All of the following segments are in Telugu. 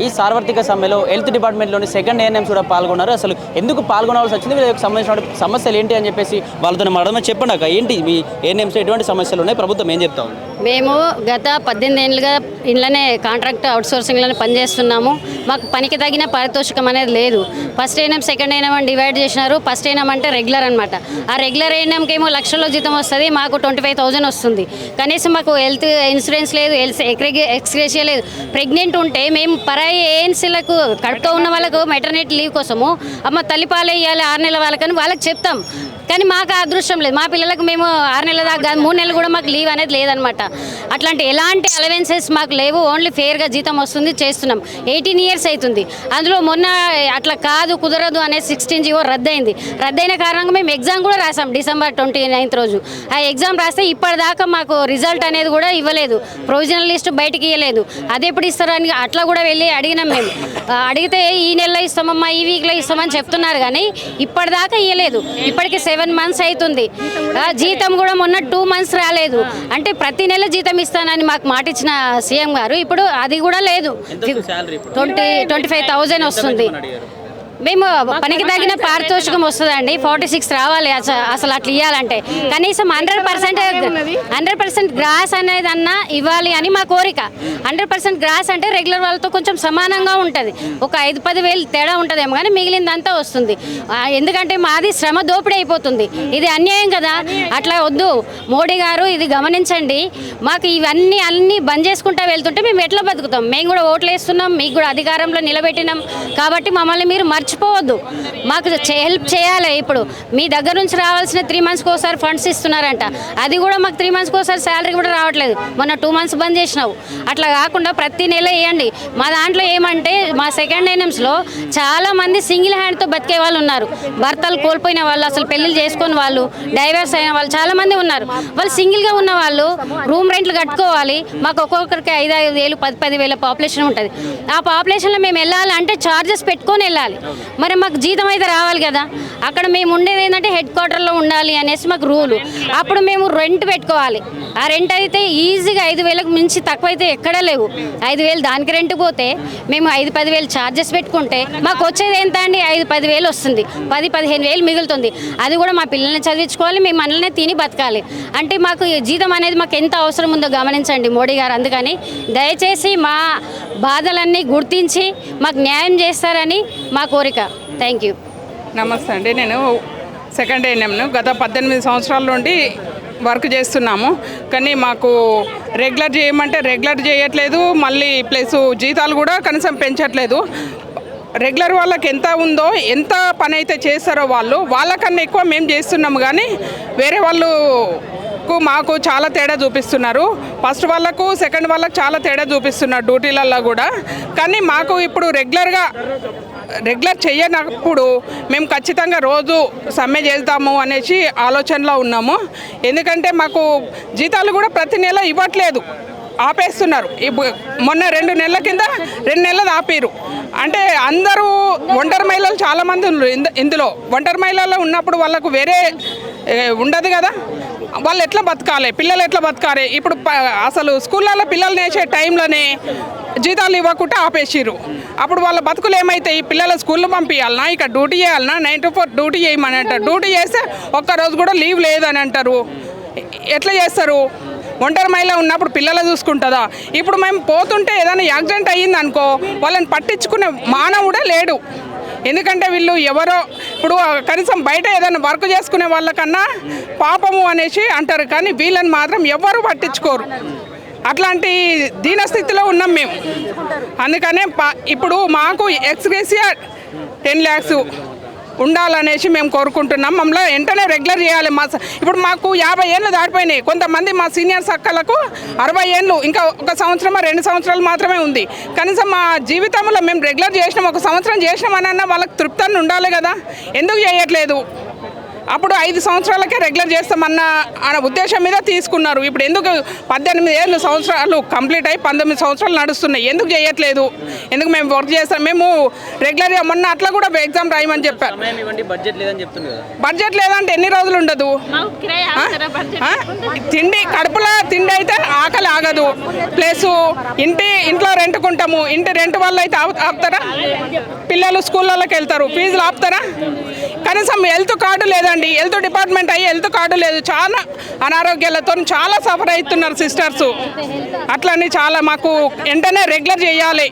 ఈ సార్వత్రిక సమ్మెలో హెల్త్ డిపార్ట్మెంట్లోని సెకండ్ ఏఎన్ఎంస్ కూడా పాల్గొన్నారు. అసలు ఎందుకు పాల్గొనాల్సి వచ్చింది, వీళ్ళకి సంబంధించిన సమస్యలు ఏంటి అని చెప్పేసి వాళ్ళతో మాట్లాడమని చెప్పండి. అక్క ఏంటి మీ ఏఎన్ఎంస్ ఎటువంటి సమస్యలు ఉన్నాయి, ప్రభుత్వం ఏం చెప్తా ఉంది? మేము గత 18 ఏళ్ళుగా ఇంట్లోనే కాంట్రాక్ట్ అవుట్సోర్సింగ్లోనే పనిచేస్తున్నాము. మాకు పనికి తగిన పారితోషికం అనేది లేదు. ఫస్ట్ ఏఎన్ఎం సెకండ్ ఏఎన్ఎం అని డివైడ్ చేసినారు. ఫస్ట్ ఏఎన్ఎం అంటే రెగ్యులర్ అనమాట. ఆ రెగ్యులర్ ఏఎన్ఎంకి ఏమో లక్షల్లో జీతం వస్తుంది, మాకు 25,000 వస్తుంది. కనీసం మాకు హెల్త్ ఇన్సూరెన్స్ లేదు, హెల్త్ ఎక్స్గ్రేషియా లేదు. ప్రెగ్నెంట్ ఉంటే మేము పరాయి ఏఎన్సీలకు కడుపుతో ఉన్న వాళ్ళకు మెటర్నిటీ లీవ్ కోసము అమ్మ తల్లిపాలు వేయాలి 6 నెలల వాళ్ళకని వాళ్ళకి చెప్తాం. కానీ మాకు ఆ అదృష్టం లేదు. మా పిల్లలకు మేము 6 నెలల దాకా 3 నెలలు కూడా మాకు లీవ్ అనేది లేదనమాట. అట్లాంటి ఎలాంటి అలవెన్సెస్ మాకు లేవు. ఓన్లీ ఫేర్గా జీతం వస్తుంది, చేస్తున్నాం. 18 ఇయర్స్ అవుతుంది. అందులో మొన్న అట్లా కాదు కుదరదు అనే 16 జీవో రద్దయింది. రద్దయిన కారణంగా మేము ఎగ్జామ్ కూడా రాసాం December 29th రోజు. ఆ ఎగ్జామ్ రాస్తే ఇప్పటిదాకా మాకు రిజల్ట్ అనేది కూడా ఇవ్వలేదు. ప్రొవిజనల్ లిస్ట్ బయటికి ఇవ్వలేదు. అది ఎప్పుడు ఇస్తారని అట్లా కూడా వెళ్ళి అడిగినాం మేము. అడిగితే ఈ నెలలో ఇస్తామమ్మా, ఈ వీక్లో ఇస్తామని చెప్తున్నారు కానీ ఇప్పటిదాకా ఇవ్వలేదు. ఇప్పటికి 7 months అవుతుంది. జీతం కూడా మొన్న 2 months రాలేదు. అంటే ప్రతి నెల జీతం ఇస్తానని మాకు మాట ఇచ్చిన సీఎం గారు ఇప్పుడు అది కూడా లేదు. 25,000 వస్తుంది. మేము పనికి తగిన పారితోషికం వస్తుందండి. 46 రావాలి అసలు అట్లా ఇవ్వాలంటే. కనీసం 100% గ్రాస్ అనేది అన్నా ఇవ్వాలి అని మా కోరిక. 100% గ్రాస్ అంటే రెగ్యులర్ వాళ్ళతో కొంచెం సమానంగా ఉంటుంది. ఒక 5-10 వేలు తేడా ఉంటుందేమో కానీ మిగిలిందంతా వస్తుంది. ఎందుకంటే మాది శ్రమ దోపిడీ అయిపోతుంది. ఇది అన్యాయం కదా. అట్లా వద్దు. మోడీ గారు ఇది గమనించండి. మాకు అన్నీ బంద్ చేసుకుంటూ వెళ్తుంటే మేము ఎట్లా బతుకుతాం? మేము కూడా ఓట్లు వేస్తున్నాం, మీకు కూడా అధికారంలో నిలబెట్టినాం. కాబట్టి మమ్మల్ని మీరు మర్చిపోవద్దు. మాకు హెల్ప్ చేయాలి. ఇప్పుడు మీ దగ్గర నుంచి రావాల్సిన 3 monthsకి ఒకసారి ఫండ్స్ ఇస్తున్నారంట. అది కూడా మాకు 3 monthsకి ఒకసారి శాలరీ కూడా రావట్లేదు. మొన్న 2 months బంద్ చేసినావు. అట్లా కాకుండా ప్రతి నెల వేయండి. మా దాంట్లో ఏమంటే మా సెకండ్ ఏఎన్ఎంస్లో చాలామంది సింగిల్ హ్యాండ్తో బతికే వాళ్ళు ఉన్నారు. భర్తలు కోల్పోయిన వాళ్ళు, అసలు పెళ్ళిళ్ళు చేసుకుని వాళ్ళు, డైవర్స్ అయిన వాళ్ళు చాలామంది ఉన్నారు. వాళ్ళు సింగిల్గా ఉన్న వాళ్ళు రూమ్ రెంట్లు కట్టుకోవాలి. మాకు ఒక్కొక్కరికి 5-5 వేలు 10-10 వేల పాపులేషన్ ఉంటుంది. ఆ పాపులేషన్లో మేము వెళ్ళాలి అంటే ఛార్జెస్ పెట్టుకొని వెళ్ళాలి. మరి మాకు జీతం అయితే రావాలి కదా. అక్కడ మేము ఉండేది ఏంటంటే హెడ్ క్వార్టర్లో ఉండాలి అనేసి మాకు రూలు. అప్పుడు మేము రెంట్ పెట్టుకోవాలి. ఆ రెంట్ అయితే ఈజీగా 5,000కు మించి తక్కువ అయితే ఎక్కడా లేవు. 5,000 దానికి రెంట్ పోతే మేము 5-10 వేలు ఛార్జెస్ పెట్టుకుంటే మాకు వచ్చేది ఎంత అండి? 5-10 వేలు వస్తుంది. 10-15 వేలు మిగులుతుంది. అది కూడా మా పిల్లల్ని చదివించుకోవాలి, మేము మనల్ని తిని బతకాలి. అంటే మాకు జీతం అనేది మాకు ఎంత అవసరం ఉందో గమనించండి మోడీ గారు. అందుకని దయచేసి మా బాధలన్నీ గుర్తించి మాకు న్యాయం చేస్తారని మా కోరిక. Thank you. నమస్తే అండి. నేను సెకండ్ ఏఎన్ఎంను గత 18 సంవత్సరాల నుండి వర్క్ చేస్తున్నాము. కానీ మాకు రెగ్యులర్ చేయమంటే రెగ్యులర్ చేయట్లేదు. మళ్ళీ ప్లస్ జీతాలు కూడా కనీసం పెంచట్లేదు. రెగ్యులర్ వాళ్ళకి ఎంత ఉందో, ఎంత పని అయితే చేస్తారో వాళ్ళకన్నా ఎక్కువ మేము చేస్తున్నాము. కానీ వేరే వాళ్ళు మాకు చాలా తేడా చూపిస్తున్నారు. ఫస్ట్ వాళ్ళకు సెకండ్ వాళ్ళకు చాలా తేడా చూపిస్తున్నారు డ్యూటీలలో కూడా. కానీ మాకు ఇప్పుడు రెగ్యులర్ చేయనప్పుడు మేము ఖచ్చితంగా రోజు సమ్మె చేద్దాము అనేసి ఆలోచనలో ఉన్నాము. ఎందుకంటే మాకు జీతాలు కూడా ప్రతి నెల ఇవ్వట్లేదు, ఆపేస్తున్నారు. మొన్న 2 నెలల కింద 2 నెలలు ఆపారు. అంటే అందరూ ఒంటరి మహిళలు చాలామంది ఉన్నారు ఇందులో. ఒంటరి మహిళల్లో ఉన్నప్పుడు వాళ్ళకు వేరే ఉండదు కదా. వాళ్ళు ఎట్లా బతకాలి, పిల్లలు ఎట్లా బతకాలి? ఇప్పుడు అసలు స్కూళ్ళల్లో పిల్లలు నేసే టైంలోనే జీతాలు ఇవ్వకుండా ఆపేసిర్రు. అప్పుడు వాళ్ళ బతుకులు ఏమైతాయి? పిల్లల స్కూల్లో పంపించాలన్నా, ఇక్కడ డ్యూటీ చేయాలన్నా, 9 to 4 డ్యూటీ చేయమని అంటారు. డ్యూటీ చేస్తే ఒక్కరోజు కూడా లీవ్ లేదని అంటారు. ఎట్లా చేస్తారు? ఒంటరి మహిళ ఉన్నప్పుడు పిల్లలు చూసుకుంటుందా? ఇప్పుడు మేము పోతుంటే ఏదైనా యాక్సిడెంట్ అయ్యింది అనుకో, వాళ్ళని పట్టించుకునే మానవుడే లేడు. ఎందుకంటే వీళ్ళు ఎవరో ఇప్పుడు కనీసం బయట ఏదైనా వర్క్ చేసుకునే వాళ్ళకన్నా పాపము అనేసి అంటారు. కానీ వీళ్ళని మాత్రం ఎవరు పట్టించుకోరు. అట్లాంటి దీనస్థితిలో ఉన్నాం మేము. అందుకనే ఇప్పుడు మాకు ఎక్స్గ్రేషియా 10 lakhs ఉండాలనేసి మేము కోరుకుంటున్నాం. మమ్మల్ని వెంటనే రెగ్యులర్ చేయాలి. ఇప్పుడు మాకు 50 ఏళ్ళు దాటిపోయినాయి. కొంతమంది మా సీనియర్స్ అక్కలకు 60 ఏళ్ళు, ఇంకా 1 సంవత్సరమో 2 సంవత్సరాలు మాత్రమే ఉంది. కనీసం మా జీవితంలో మేము రెగ్యులర్ చేసినాం, 1 సంవత్సరం చేసినామనన్నా వాళ్ళకి తృప్తిని ఉండాలి కదా. ఎందుకు చేయట్లేదు? అప్పుడు 5 సంవత్సరాలకే రెగ్యులర్ చేస్తామన్న ఉద్దేశం మీద తీసుకున్నారు. ఇప్పుడు ఎందుకు 18 సంవత్సరాలు కంప్లీట్ అయ్యి 19 సంవత్సరాలు నడుస్తున్నాయి? ఎందుకు చేయట్లేదు? ఎందుకు మేము వర్క్ చేస్తాం? మేము రెగ్యులర్గా మొన్న అట్లా కూడా ఎగ్జామ్ రాయమని చెప్పారు. బడ్జెట్ లేదంటే ఎన్ని రోజులు ఉండదు? తిండి కడుపులో తిండి అయితే ఆకలి ఆగదు, ప్లస్ ఇంట్లో రెంట్కుంటాము, ఇంటి రెంట్ వల్ల అయితే ఆపుతారా? పిల్లలు స్కూళ్ళకి వెళ్తారు, ఫీజులు ఆపుతారా? కనీసం హెల్త్ కార్డు లేదండి, హెల్త్ డిపార్ట్మెంట్ అయ్యి హెల్త్ కార్డు లేదు. చాలా అనారోగ్యాలతో చాలా సఫర్ అవుతున్నారు సిస్టర్స్. అట్లని చాలా మాకు వెంటనే రెగ్యులర్ చేయాలి.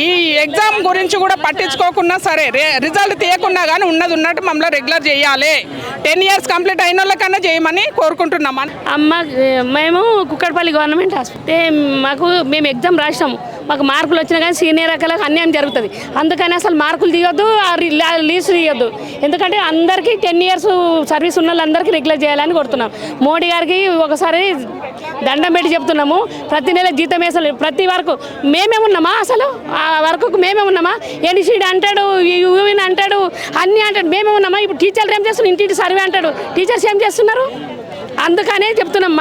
ఈ ఎగ్జామ్ గురించి కూడా పట్టించుకోకుండా సరే, రిజల్ట్ తీయకుండా కానీ ఉన్నది ఉన్నట్టు మమ్మల్ని రెగ్యులర్ చేయాలి. 10 years కంప్లీట్ అయిన వాళ్ళకన్నా చేయమని కోరుకుంటున్నాం. అమ్మ, మేము కుక్కడపల్లి గవర్నమెంట్ హాస్పిటల్ మేము ఎగ్జామ్ రాసినాము. మాకు మార్కులు వచ్చినా కానీ సీనియర్ రకాలకు అన్యాయం జరుగుతుంది. అందుకని అసలు మార్కులు తీయొద్దు, లీవ్స్ తీయొద్దు. ఎందుకంటే అందరికీ 10 years సర్వీస్ ఉన్న వాళ్ళందరికీ రెగ్యులర్ చేయాలని కోరుతున్నాం. మోడీ గారికి ఒకసారి దండం పెట్టి చెప్తున్నాము. ప్రతి నెల జీతం వేసలేదు, ప్రతి వరకు మేమే ఉన్నామా? అసలు ఆ వర్క్కు మేమే ఉన్నామా? ఎన్సీడీ అంటాడు, యూవిన్ అంటాడు, అన్నీ అంటాడు, మేమే ఉన్నామా? ఇప్పుడు టీచర్లు ఏం చేస్తున్నారు? ఇంటింటి సర్వే అంటాడు, టీచర్స్ ఏం చేస్తున్నారు? అందుకనే చెప్తున్నాం,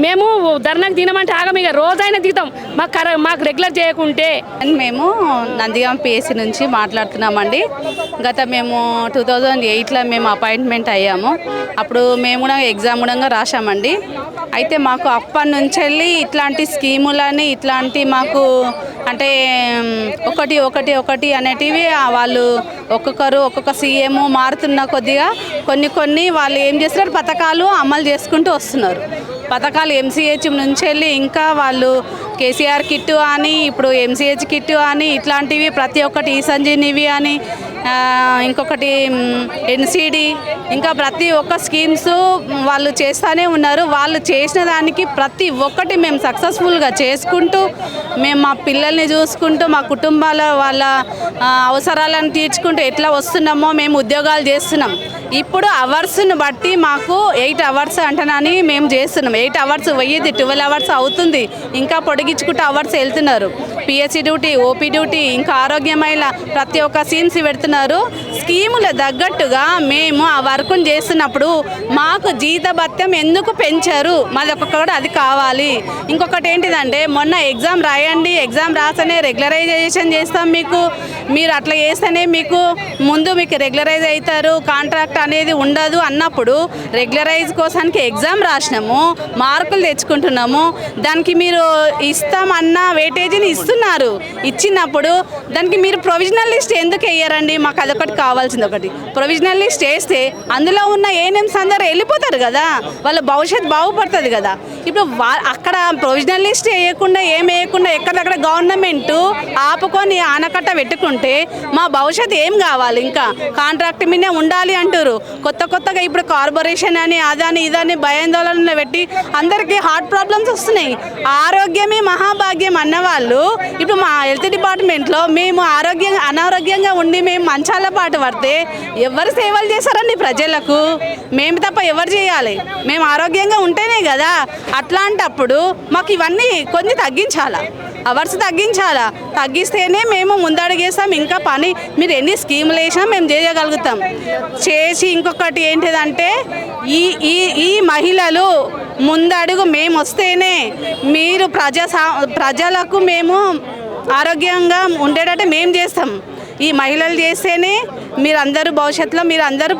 మేము ధర్నాకు తినమంటే ఆగమిగా రోజైనా తీతాం మాకు రెగ్యులర్ చేయకుంటే. మేము నందిగాం పిఎస్సి నుంచి మాట్లాడుతున్నామండి. మేము 2008లో మేము అపాయింట్మెంట్ అయ్యాము. అప్పుడు మేము కూడా ఎగ్జామ్ కూడా రాసామండి. అయితే మాకు అప్పటి నుంచి వెళ్ళి ఇట్లాంటి స్కీములని ఇట్లాంటి మాకు అంటే ఒకటి అనేటివి వాళ్ళు ఒక్కొక్క సీఎం మారుతున్న కొద్దిగా కొన్ని వాళ్ళు ఏం చేస్తున్నారు, పథకాలు అమలు చేసుకుంటూ వస్తున్నారు. పథకాలు ఎంసీహెచ్ నుంచి వెళ్ళి ఇంకా వాళ్ళు కేసీఆర్ కిట్టు అని, ఇప్పుడు ఎంసీహెచ్ కిట్టు అని, ఇట్లాంటివి ప్రతి ఒక్కటి ఈ సంజీనివి అని, ఇంకొకటి ఎన్సీడీ, ఇంకా ప్రతి ఒక్క స్కీమ్స్ వాళ్ళు చేస్తూనే ఉన్నారు. వాళ్ళు చేసిన దానికి ప్రతి ఒక్కటి మేము సక్సెస్ఫుల్గా చేసుకుంటూ, మేము మా పిల్లల్ని చూసుకుంటూ, మా కుటుంబాల వాళ్ళ అవసరాలను తీర్చుకుంటూ ఎట్లా వస్తున్నామో మేము ఉద్యోగాలు చేస్తున్నాం. ఇప్పుడు అవర్స్ను బట్టి మాకు 8 hours అంటనని మేము చేస్తున్నాం. 8 hours పోయేది 12 hours అవుతుంది. ఇంకా పొడిగించుకుంటూ అవర్స్ వెళ్తున్నారు. పిఎస్సి డ్యూటీ, ఓపీ డ్యూటీ, ఇంకా ఆరోగ్యమైన ప్రతి ఒక్క స్కీమ్స్ పెడుతున్నారు. స్కీముల తగ్గట్టుగా మేము ఆ వర్క్ను చేస్తున్నప్పుడు మాకు జీతభత్యం ఎందుకు పెంచారు? మాది ఒక్కొక్కటి అది కావాలి. ఇంకొకటి ఏంటిదంటే, మొన్న ఎగ్జామ్ రాయండి, ఎగ్జామ్ రాస్తేనే రెగ్యులరైజేషన్ చేస్తాం మీరు అట్లా చేస్తేనే మీకు రెగ్యులరైజ్ అవుతారు, కాంట్రాక్ట్ అనేది ఉండదు అన్నప్పుడు రెగ్యులరైజ్ కోసానికి ఎగ్జామ్ రాసినాము, మార్కులు తెచ్చుకుంటున్నాము. దానికి మీరు ఇస్తామన్న వెయిటేజీని ఇస్తున్నారు. ఇచ్చినప్పుడు దానికి మీరు ప్రొవిజనల్ లిస్ట్ ఎందుకు వేయరండి? మాకు అదొకటి కావాల్సింది. ఒకటి ప్రొవిజనల్ లిస్ట్ వేస్తే అందులో ఉన్న ఏఎన్ఎంస్ అందరూ వెళ్ళిపోతారు కదా, వాళ్ళ భవిష్యత్తు బాగుపడుతుంది కదా. ఇప్పుడు అక్కడ ప్రొవిజనల్ లిస్ట్ వేయకుండా ఎక్కడెక్కడ గవర్నమెంట్ ఆపుకొని ఆనకట్ట పెట్టుకుంటే మా భవిష్యత్తు ఏం కావాలి? ఇంకా కాంట్రాక్ట్ మీదే ఉండాలి అంటారు. కొత్తగా ఇప్పుడు కార్పొరేషన్ అని అదని ఇదని భయాందోళన పెట్టి అందరికీ హార్ట్ ప్రాబ్లమ్స్ వస్తున్నాయి. ఆరోగ్యమే మహాభాగ్యం అన్నవాళ్ళు ఇప్పుడు మా హెల్త్ డిపార్ట్మెంట్లో మేము అనారోగ్యంగా ఉండి మేము మంచాల పాటు పడితే ఎవరు సేవలు చేశారండి ప్రజలకు? మేము తప్ప ఎవరు చేయాలి? మేము ఆరోగ్యంగా ఉంటేనే కదా. అట్లాంటప్పుడు మాకు ఇవన్నీ కొన్ని తగ్గించాలా, అవర్స్ తగ్గించాలా. తగ్గిస్తేనే మేము ముందడుగేస్తాం. ఇంకా పని మీరు ఎన్ని స్కీములు వేసినా మేము చేయగలుగుతాం. చేసి ఇంకొకటి ఏంటిదంటే, ఈ మహిళలు ముందడుగు మేము వస్తేనే మీరు ప్రజలకు మేము ఆరోగ్యంగా ఉండేటట్టు మేము చేస్తాం. ఈ మహిళలు చేస్తేనే మీరందరూ భవిష్యత్తులో మీరందరూ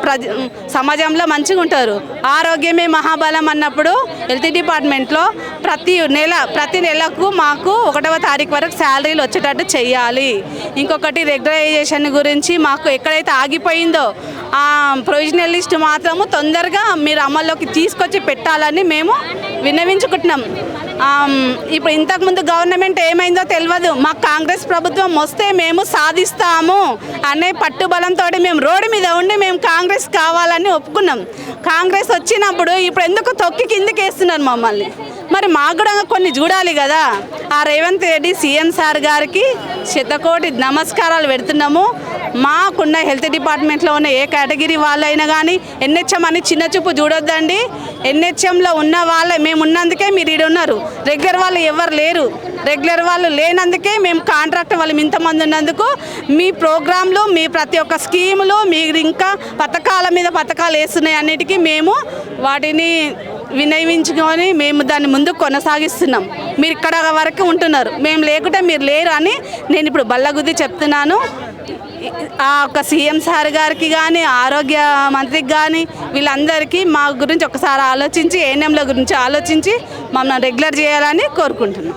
సమాజంలో మంచిగా ఉంటారు. ఆరోగ్యమే మహాబలం అన్నప్పుడు హెల్త్ డిపార్ట్మెంట్లో ప్రతి నెలకు మాకు 1వ తారీఖు వరకు శాలరీలు వచ్చేటట్టు చేయాలి. ఇంకొకటి రెగ్యులరైజేషన్ గురించి మాకు ఎక్కడైతే ఆగిపోయిందో ఆ ప్రొవిజనల్ లిస్ట్ మాత్రము తొందరగా మీరు అమల్లోకి తీసుకొచ్చి పెట్టాలని మేము విన్నవించుకుంటున్నాం. ఇప్పుడు ఇంతకుముందు గవర్నమెంట్ ఏమైందో తెలియదు. మాకు కాంగ్రెస్ ప్రభుత్వం వస్తే మేము సాధిస్తాము అనే పట్టుబలంతో మేము రోడ్డు మీద ఉండి మేము కాంగ్రెస్ కావాలని ఒప్పుకున్నాం. కాంగ్రెస్ వచ్చినప్పుడు ఇప్పుడు ఎందుకు తొక్కి కిందకి వేస్తున్నారు మమ్మల్ని? మరి మాకు కూడా కొన్ని చూడాలి కదా. ఆ రేవంత్ రెడ్డి సీఎం సార్ గారికి శతకోటి నమస్కారాలు పెడుతున్నాము. మాకున్న హెల్త్ డిపార్ట్మెంట్లో ఉన్న ఏ కేటగిరీ వాళ్ళైనా కానీ ఎన్హెచ్ఎం అని చిన్న చూపు చూడొద్దండి. ఎన్హెచ్ఎంలో ఉన్న వాళ్ళే మేము ఉన్నందుకే మీరు ఈడ ఉన్నారు. రెగ్యులర్ వాళ్ళు ఎవరు లేరు. రెగ్యులర్ వాళ్ళు లేనందుకే మేము కాంట్రాక్ట్ వాళ్ళు ఇంతమంది ఉన్నందుకు మీ ప్రోగ్రాంలు, మీ ప్రతి ఒక్క స్కీములు, మీరు ఇంకా పథకాల మీద పథకాలు వేస్తున్నాయి అన్నిటికీ మేము వాటిని వినయించుకొని మేము దాన్ని ముందుకు కొనసాగిస్తున్నాం. మీరు ఇక్కడ వరకు ఉంటున్నారు, మేము లేకుంటే మీరు లేరు అని నేను ఇప్పుడు బల్లగుద్ది చెప్తున్నాను. ఆ ఒక సీఎం సార్ గారికి కానీ ఆరోగ్య మంత్రికి కానీ వీళ్ళందరికీ మా గురించి ఒకసారి ఆలోచించి ఏఎన్ఎంల గురించి ఆలోచించి మమ్మల్ని రెగ్యులర్ చేయాలని కోరుకుంటున్నాం.